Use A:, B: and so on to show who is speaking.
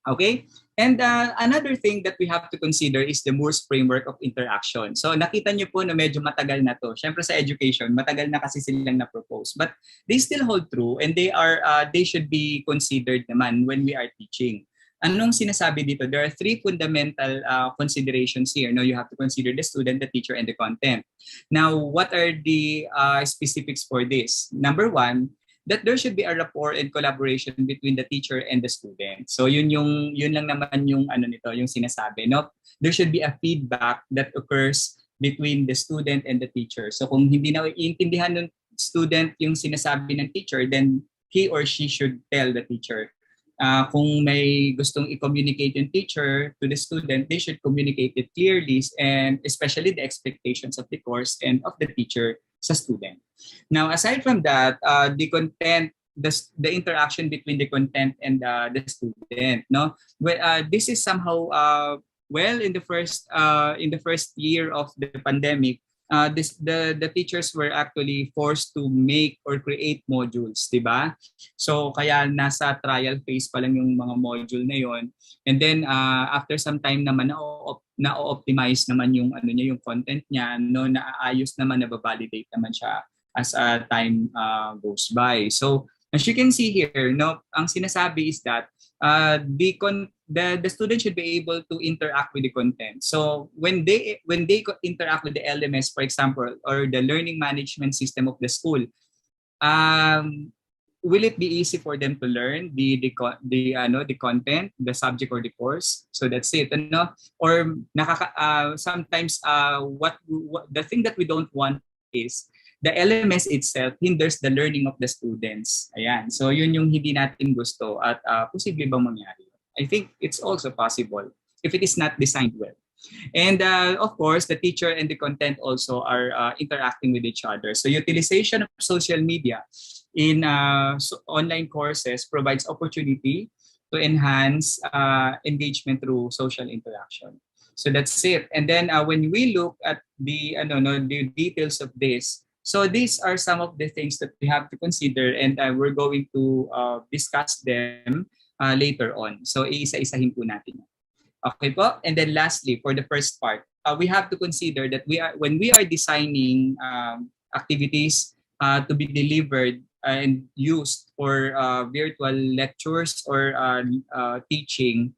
A: Okay? And another thing that we have to consider is the Moore's framework of interaction. So nakita niyo po na medyo matagal na to. Siyempre sa education, matagal na kasi silang na-propose. But they still hold true and they should be considered naman when we are teaching. Anong sinasabi dito? There are three fundamental considerations here. No, you have to consider the student, the teacher, and the content. Now, what are the specifics for this? Number one, that there should be a rapport and collaboration between the teacher and the student. So yun lang naman yung ano nito, yung sinasabi, no? There should be a feedback that occurs between the student and the teacher. So kung hindi na iintindihan ng student yung sinasabi ng teacher, then he or she should tell the teacher. Kung may gustong i-communicate yung teacher to the student, they should communicate it clearly, and especially the expectations of the course and of the teacher sa student. Now, aside from that, the content, the interaction between the content and the student, no, well, this is somehow well in the first year of the pandemic. The teachers were actually forced to make or create modules, di ba? So kaya nasa trial phase pa lang yung mga module na yon. And then after some time naman na-optimize naman yung ano niya, yung content niya, no, naaayos naman, na-validate naman siya as time goes by. So as you can see here, no, ang sinasabi is that the student should be able to interact with the content. So when they interact with the LMS, for example, or the learning management system of the school, will it be easy for them to learn the content, the subject or the course? So that's it, ano? Or sometimes what the thing that we don't want is the LMS itself hinders the learning of the students. Ayan. So yun yung hindi natin gusto, at posible bang mangyari? I think it's also possible if it is not designed well. And of course, the teacher and the content also are interacting with each other. So utilization of social media in online courses provides opportunity to enhance engagement through social interaction. So that's it. And then when we look at the details of this, so these are some of the things that we have to consider, and we're going to discuss them later on. So iisa-isahin po natin. Okay po? And then lastly, for the first part, we have to consider that when we are designing activities to be delivered and used for virtual lectures or teaching,